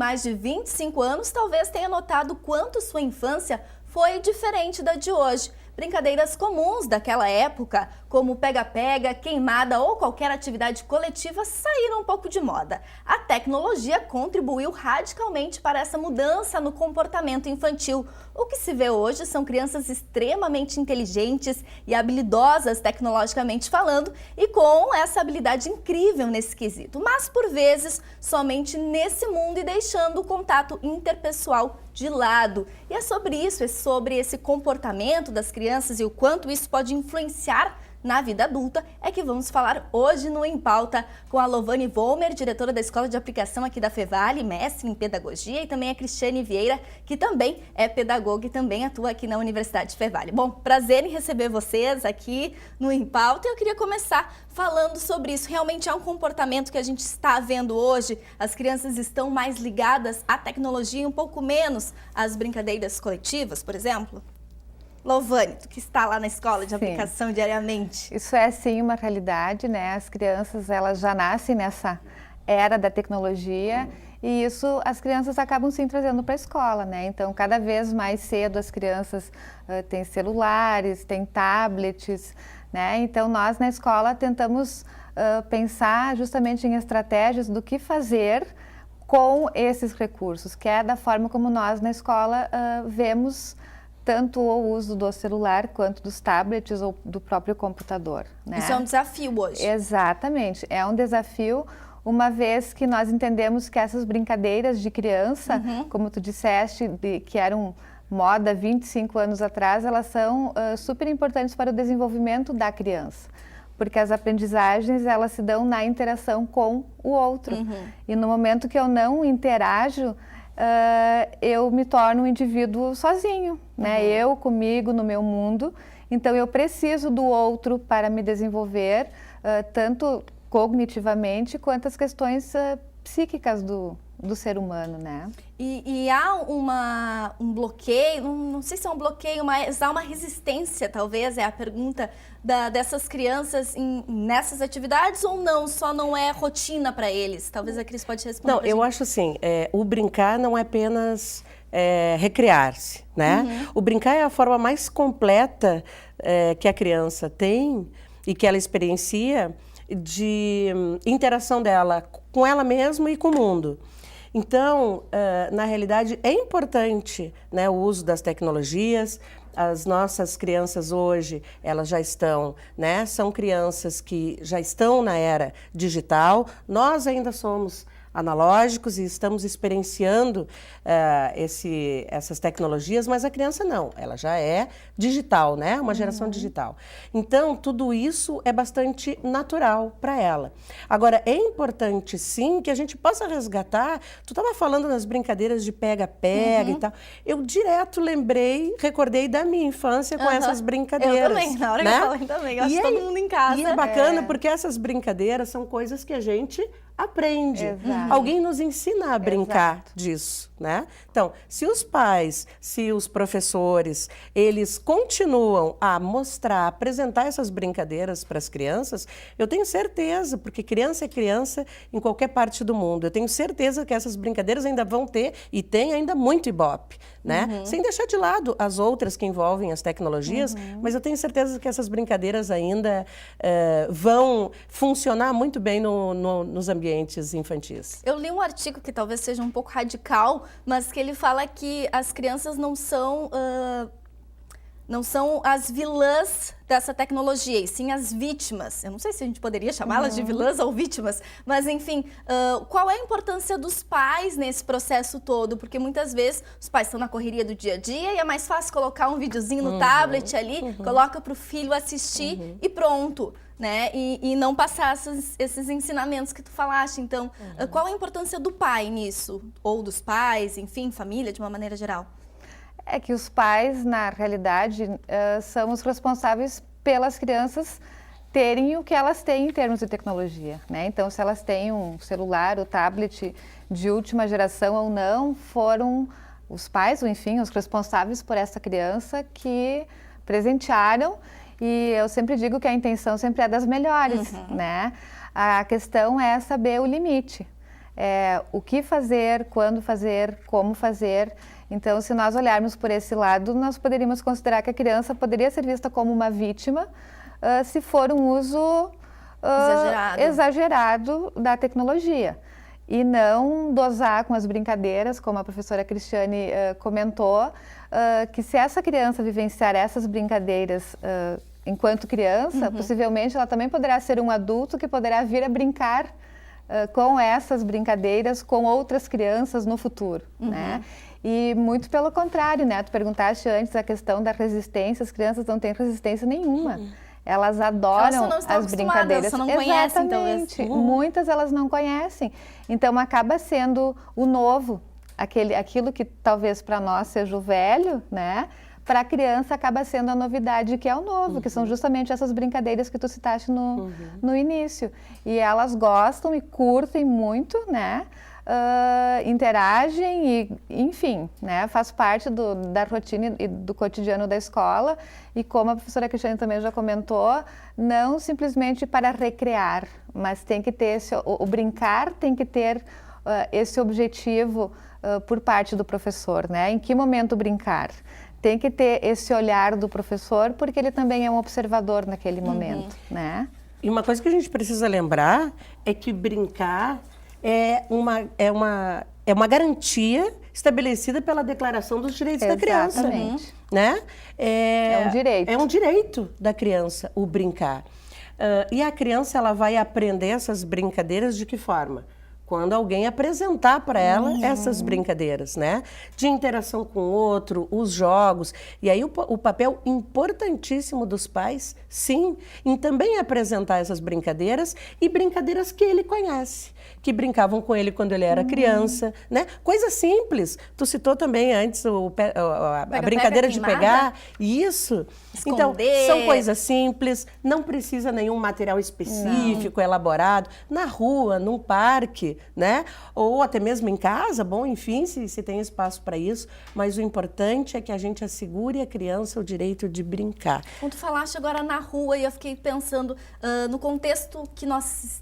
mais de 25 anos talvez tenha notado quanto sua infância foi diferente da de hoje. Brincadeiras comuns daquela época, como pega-pega, queimada ou qualquer atividade coletiva, saíram um pouco de moda. A tecnologia contribuiu radicalmente para essa mudança no comportamento infantil. O que se vê hoje são crianças extremamente inteligentes e habilidosas tecnologicamente falando e com essa habilidade incrível nesse quesito, mas por vezes somente nesse mundo e deixando o contato interpessoal de lado. E é sobre isso, é sobre esse comportamento das crianças e o quanto isso pode influenciar na vida adulta, é que vamos falar hoje no Em Pauta com a Lovane Volmer, diretora da Escola de Aplicação aqui da Fevale, mestre em Pedagogia, e também a Cristiane Vieira, que também é pedagoga e também atua aqui na Universidade Fevale. Bom, prazer em receber vocês aqui no Em Pauta, e eu queria começar falando sobre isso. Realmente é um comportamento que a gente está vendo hoje, as crianças estão mais ligadas à tecnologia e um pouco menos às brincadeiras coletivas, por exemplo? Lovane, tu que está lá na escola de aplicação diariamente. Isso é sim uma realidade, né? As crianças, elas já nascem nessa era da tecnologia e isso as crianças acabam sim trazendo para a escola, né? Então, cada vez mais cedo as crianças têm celulares, têm tablets, né? Então, nós na escola tentamos pensar justamente em estratégias do que fazer com esses recursos, que é da forma como nós na escola vemos tanto o uso do celular quanto dos tablets ou do próprio computador, né? Isso é um desafio hoje. Exatamente, é um desafio, uma vez que nós entendemos que essas brincadeiras de criança, como tu disseste, que eram moda 25 anos atrás, elas são super importantes para o desenvolvimento da criança. Porque as aprendizagens, elas se dão na interação com o outro. E no momento que eu não interajo, eu me torno um indivíduo sozinho, né? Eu comigo, no meu mundo. Então, eu preciso do outro para me desenvolver, tanto cognitivamente quanto as questões psíquicas do ser humano, né? E há um bloqueio, não sei se é um bloqueio, mas há uma resistência, talvez, é a pergunta dessas crianças nessas atividades ou não? Só não é rotina para eles? Talvez a Cris pode responder. Não, eu acho assim, o brincar não é apenas recriar-se, né? O brincar é a forma mais completa que a criança tem e que ela experiencia de interação dela com ela mesma e com o mundo. Então, na realidade, é importante, né, o uso das tecnologias. As nossas crianças hoje, elas já estão, né, são crianças que já estão na era digital. Nós ainda somos analógicos e estamos experienciando essas tecnologias, mas a criança não, ela já é digital, né? Uma geração digital. Então, tudo isso é bastante natural para ela. Agora, é importante, sim, que a gente possa resgatar. Tu estava falando nas brincadeiras de pega-pega e tal. Eu direto recordei da minha infância com essas brincadeiras. Eu também, na hora que eu falei também. Eu acho que todo mundo em casa. E é bacana porque essas brincadeiras são coisas que a gente aprende. Exato. Alguém nos ensina a brincar disso, né? Então, se os pais, se os professores, eles continuam a mostrar, apresentar essas brincadeiras para as crianças, eu tenho certeza, porque criança é criança em qualquer parte do mundo, eu tenho certeza que essas brincadeiras ainda vão ter e tem ainda muito ibope, né? Sem deixar de lado as outras que envolvem as tecnologias, mas eu tenho certeza que essas brincadeiras ainda vão funcionar muito bem nos ambientes infantis. Eu li um artigo que talvez seja um pouco radical, mas que ele fala que as crianças não são as vilãs dessa tecnologia, e sim as vítimas. Eu não sei se a gente poderia chamá-las de vilãs ou vítimas, mas enfim, qual é a importância dos pais nesse processo todo? Porque muitas vezes os pais estão na correria do dia a dia e é mais fácil colocar um videozinho no tablet ali, coloca para o filho assistir e pronto, né? E não passar esses ensinamentos que tu falaste. Então, qual a importância do pai nisso? Ou dos pais, enfim, família de uma maneira geral? É que os pais, na realidade, são os responsáveis pelas crianças terem o que elas têm em termos de tecnologia, né? Então, se elas têm um celular, o tablet de última geração ou não, foram os pais, ou enfim, os responsáveis por essa criança que presentearam. E eu sempre digo que a intenção sempre é das melhores, né? A questão é saber o limite. o que fazer, quando fazer, como fazer. Então, se nós olharmos por esse lado, nós poderíamos considerar que a criança poderia ser vista como uma vítima se for um uso exagerado da tecnologia. E não dosar com as brincadeiras, como a professora Cristiane comentou, que se essa criança vivenciar essas brincadeiras enquanto criança, possivelmente ela também poderá ser um adulto que poderá vir a brincar com essas brincadeiras com outras crianças no futuro, né? E muito pelo contrário, né? Tu perguntaste antes a questão da resistência, as crianças não têm resistência nenhuma. Elas adoram as brincadeiras. Elas só não conhecem, talvez. Muitas elas não conhecem. Então acaba sendo o novo, aquilo que talvez para nós seja o velho, né? Para a criança acaba sendo a novidade que é o novo, que são justamente essas brincadeiras que tu citaste no início. E elas gostam e curtem muito, né? Interagem e, enfim, né, faz parte da rotina e do cotidiano da escola. E como a professora Cristiane também já comentou, não simplesmente para recrear, mas tem que ter o brincar tem que ter esse objetivo por parte do professor, né? Em que momento brincar? Tem que ter esse olhar do professor, porque ele também é um observador naquele momento, né? E uma coisa que a gente precisa lembrar é que brincar é uma garantia estabelecida pela Declaração dos Direitos da Criança. Exatamente. Né? É um direito. É um direito da criança o brincar. E a criança ela vai aprender essas brincadeiras de que forma? Quando alguém apresentar para ela essas brincadeiras, né? De interação com o outro, os jogos. E aí o papel importantíssimo dos pais, sim, em também apresentar essas brincadeiras e brincadeiras que ele conhece, que brincavam com ele quando ele era criança, né? Coisa simples. Tu citou também antes a brincadeira de pegar. Isso. Esconder. Então, são coisas simples, não precisa nenhum material específico, elaborado. Na rua, num parque, né? Ou até mesmo em casa, bom, enfim, se tem espaço para isso, mas o importante é que a gente assegure à criança o direito de brincar. Quando tu falaste agora na rua, e eu fiquei pensando no contexto que nós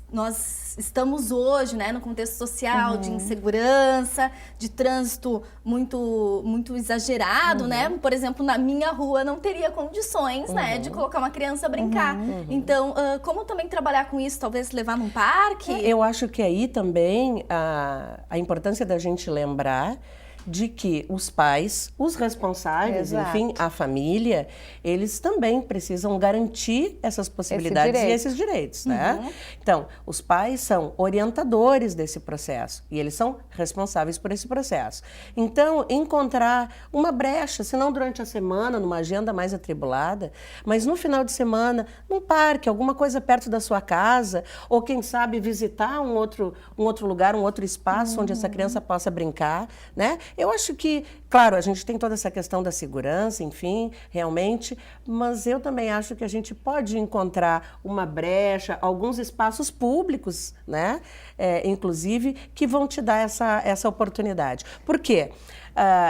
estamos hoje, né? No contexto social, de insegurança, de trânsito muito exagerado, né? Por exemplo, na minha rua não teria condições, né? De colocar uma criança a brincar. Então, como também trabalhar com isso? Talvez levar num parque? Eu acho que aí também a importância da gente lembrar de que os pais, os responsáveis, enfim, a família, eles também precisam garantir essas possibilidades e esses direitos, né? Então, os pais são orientadores desse processo e eles são responsáveis por esse processo. Então, encontrar uma brecha, se não durante a semana, numa agenda mais atribulada, mas no final de semana, num parque, alguma coisa perto da sua casa, ou quem sabe visitar um outro lugar, um outro espaço onde essa criança possa brincar, né? Eu acho que, claro, a gente tem toda essa questão da segurança, enfim, realmente, mas eu também acho que a gente pode encontrar uma brecha, alguns espaços públicos, né, inclusive, que vão te dar essa oportunidade. Por quê?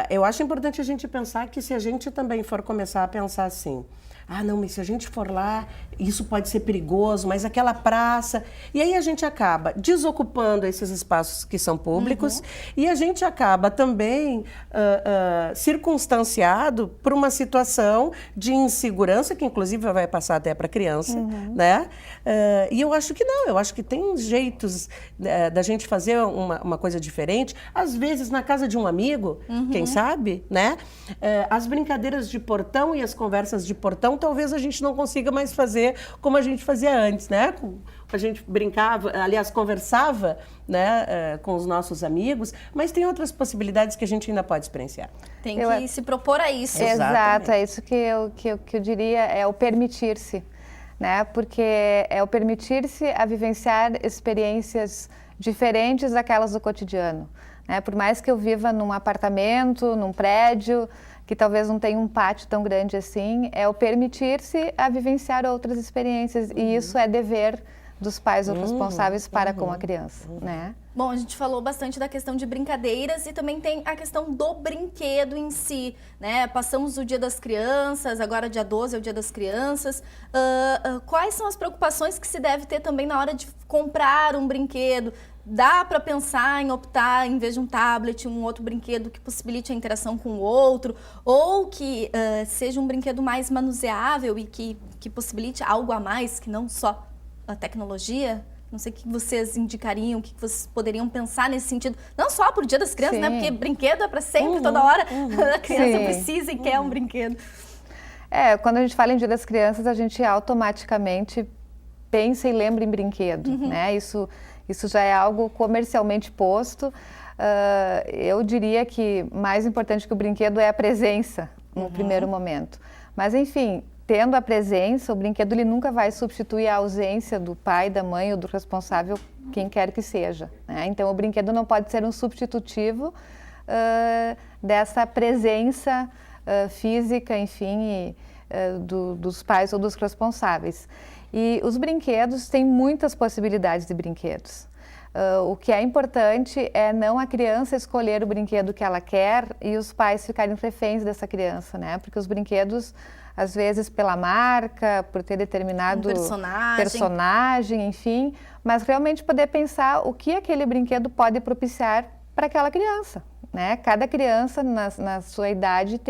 Eu acho importante a gente pensar que se a gente também for começar a pensar assim, não, mas se a gente for lá, isso pode ser perigoso, mas aquela praça... E aí a gente acaba desocupando esses espaços que são públicos e a gente acaba também circunstanciado por uma situação de insegurança, que inclusive vai passar até para a criança, né? E eu acho que não, eu acho que tem jeitos da gente fazer uma coisa diferente, às vezes na casa de um amigo, quem sabe, né? As brincadeiras de portão e as conversas de portão, talvez a gente não consiga mais fazer como a gente fazia antes, né? A gente brincava, aliás, conversava, né, com os nossos amigos, mas tem outras possibilidades que a gente ainda pode experienciar. Tem que se propor a isso. Exato, é isso que eu diria, é o permitir-se, né? Porque é o permitir-se a vivenciar experiências diferentes daquelas do cotidiano, né? Por mais que eu viva num apartamento, num prédio, que talvez não tenha um pátio tão grande assim, é o permitir-se a vivenciar outras experiências. E isso é dever dos pais ou responsáveis para com a criança, né? Bom, a gente falou bastante da questão de brincadeiras e também tem a questão do brinquedo em si, né? Passamos o Dia das Crianças, agora dia 12 é o Dia das Crianças. Quais são as preocupações que se deve ter também na hora de comprar um brinquedo? dá para pensar em optar, em vez de um tablet, um outro brinquedo que possibilite a interação com o outro, ou que seja um brinquedo mais manuseável e que possibilite algo a mais, que não só a tecnologia? Não sei o que vocês indicariam, o que vocês poderiam pensar nesse sentido. Não só para o Dia das Crianças, né? Porque brinquedo é para sempre, toda hora. A criança precisa e quer um brinquedo. Quando a gente fala em Dia das Crianças, a gente automaticamente pensa e lembra em brinquedo, né? Isso já é algo comercialmente posto. Eu diria que mais importante que o brinquedo é a presença no primeiro momento. Mas, enfim, tendo a presença, o brinquedo ele nunca vai substituir a ausência do pai, da mãe ou do responsável, quem quer que seja, né? Então, o brinquedo não pode ser um substitutivo dessa presença física, enfim, dos pais ou dos responsáveis. E os brinquedos têm muitas possibilidades de brinquedos. O que é importante é não a criança escolher o brinquedo que ela quer e os pais ficarem reféns dessa criança, né? Porque os brinquedos, às vezes pela marca, por ter determinado personagem, enfim, mas realmente poder pensar o que aquele brinquedo pode propiciar para aquela criança, né? Cada criança na sua idade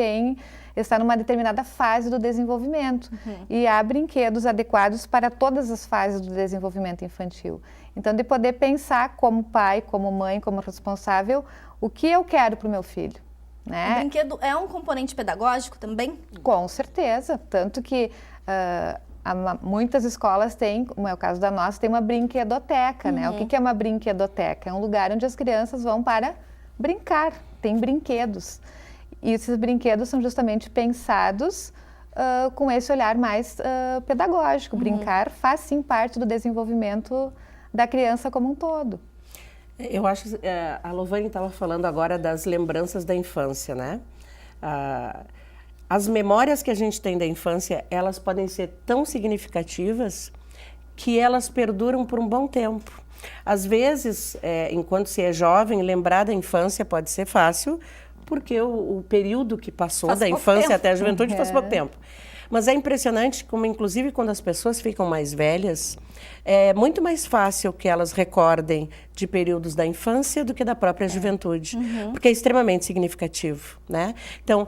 está numa determinada fase do desenvolvimento e há brinquedos adequados para todas as fases do desenvolvimento infantil. Então, de poder pensar como pai, como mãe, como responsável, o que eu quero para o meu filho, né? O brinquedo é um componente pedagógico também? Com certeza, tanto que muitas escolas têm, como é o caso da nossa, tem uma brinquedoteca, né? O que é uma brinquedoteca? É um lugar onde as crianças vão para brincar, tem brinquedos. E esses brinquedos são justamente pensados com esse olhar mais pedagógico. Brincar faz sim parte do desenvolvimento da criança como um todo. Eu acho que a Lovane estava falando agora das lembranças da infância, né? As memórias que a gente tem da infância, elas podem ser tão significativas que elas perduram por um bom tempo. Às vezes, enquanto se é jovem, lembrar da infância pode ser fácil, porque o período que passou da infância até a juventude faz pouco tempo. Mas é impressionante como, inclusive, quando as pessoas ficam mais velhas, é muito mais fácil que elas recordem de períodos da infância do que da própria juventude, porque é extremamente significativo, né? Então,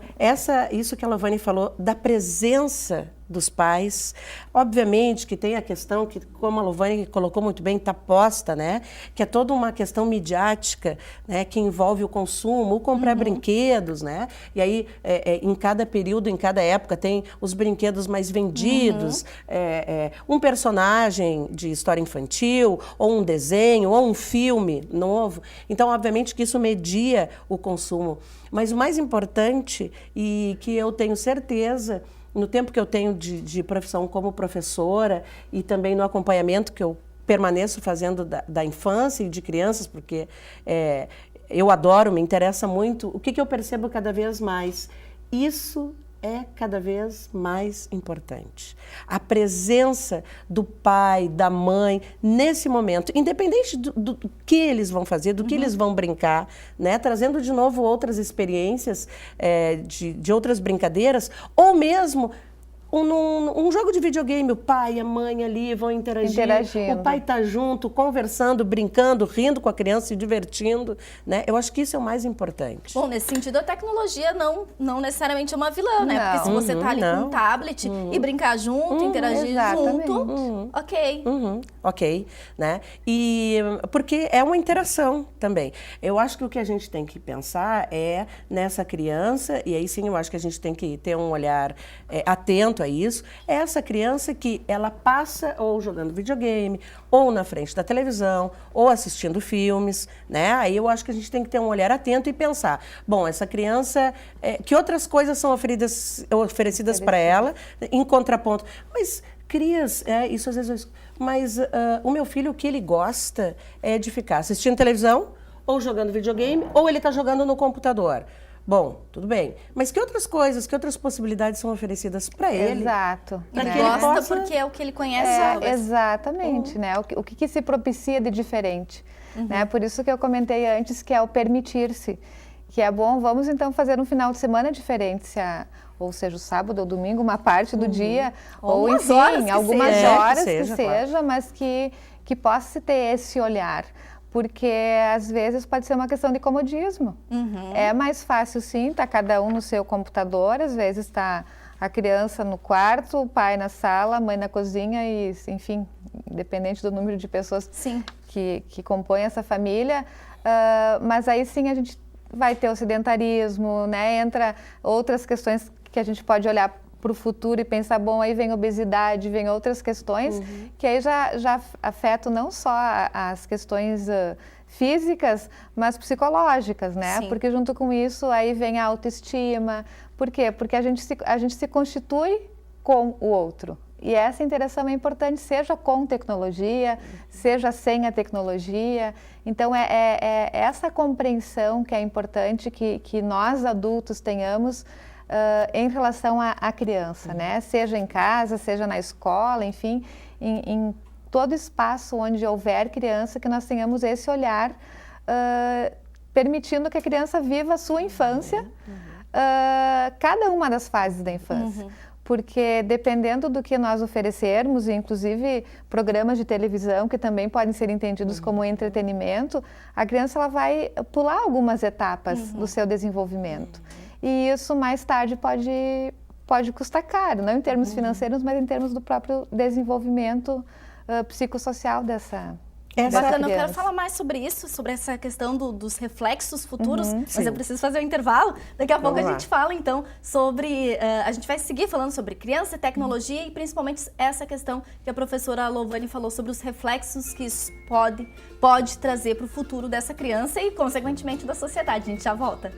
isso que a Lovane falou, da presença dos pais, obviamente que tem a questão que, como a Lovane colocou muito bem, está posta, né? Que é toda uma questão midiática, né? Que envolve o consumo, o comprar brinquedos, né? E aí, em cada período, em cada época, tem os brinquedos mais vendidos, um personagem de história infantil, ou um desenho, ou um filme novo. Então, obviamente que isso media o consumo. Mas o mais importante, e que eu tenho certeza, no tempo que eu tenho de profissão como professora e também no acompanhamento que eu permaneço fazendo da infância e de crianças, porque eu adoro, me interessa muito, o que eu percebo cada vez mais? Isso é cada vez mais importante. A presença do pai, da mãe, nesse momento, independente do que eles vão fazer, do que eles vão brincar, né? Trazendo de novo outras experiências de outras brincadeiras, ou mesmo um jogo de videogame, o pai e a mãe ali vão interagindo. O pai está junto, conversando, brincando, rindo com a criança, se divertindo, né? Eu acho que isso é o mais importante. Bom, nesse sentido, a tecnologia não necessariamente é uma vilã, né? Porque se você está ali com um tablet e brincar junto, interagir junto, ok. Ok, né? E porque é uma interação também. Eu acho que o que a gente tem que pensar é nessa criança, e aí sim eu acho que a gente tem que ter um olhar atento a isso, é essa criança que ela passa ou jogando videogame, ou na frente da televisão, ou assistindo filmes, né? Aí eu acho que a gente tem que ter um olhar atento e pensar, bom, essa criança, que outras coisas são oferecidas para ela, em contraponto. Mas crias, isso às vezes... Mas o meu filho, o que ele gosta é de ficar assistindo televisão, ou jogando videogame, ou ele está jogando no computador. Bom, tudo bem. Mas que outras coisas, que outras possibilidades são oferecidas para ele? Exato. Ele gosta porque é o que ele conhece. Exatamente, né? O que se propicia de diferente. Né? Por isso que eu comentei antes que é o permitir-se. Que é bom, vamos então fazer um final de semana diferente, ou seja, o sábado ou domingo, uma parte do dia, ou enfim, algumas horas que seja, mas que possa ter esse olhar. porque às vezes pode ser uma questão de comodismo. É mais fácil sim, tá cada um no seu computador, às vezes está a criança no quarto, o pai na sala, a mãe na cozinha e, enfim, independente do número de pessoas que compõem essa família, mas aí sim a gente vai ter o sedentarismo, né? Entra outras questões que a gente pode olhar para o futuro e pensar, bom, aí vem obesidade, vem outras questões que aí já afetam não só as questões físicas, mas psicológicas, né? Sim. Porque junto com isso aí vem a autoestima. Por quê? Porque a gente se constitui com o outro. E essa interação é importante, seja com tecnologia, seja sem a tecnologia. Então, é essa compreensão que é importante que nós adultos tenhamos em relação à criança, né? Seja em casa, seja na escola, enfim, em todo espaço onde houver criança, que nós tenhamos esse olhar, permitindo que a criança viva a sua infância, cada uma das fases da infância. Porque dependendo do que nós oferecermos, inclusive programas de televisão que também podem ser entendidos como entretenimento, a criança ela vai pular algumas etapas do seu desenvolvimento. E isso mais tarde pode custar caro, não em termos financeiros, mas em termos do próprio desenvolvimento psicossocial dessa Bacana, eu quero criança. falar mais sobre isso, sobre essa questão dos reflexos futuros, mas eu preciso fazer um intervalo. Daqui a pouco a gente fala, então, sobre... a gente vai seguir falando sobre criança, tecnologia e principalmente essa questão que a professora Lovane falou sobre os reflexos que isso pode trazer para o futuro dessa criança e, consequentemente, da sociedade. A gente já volta.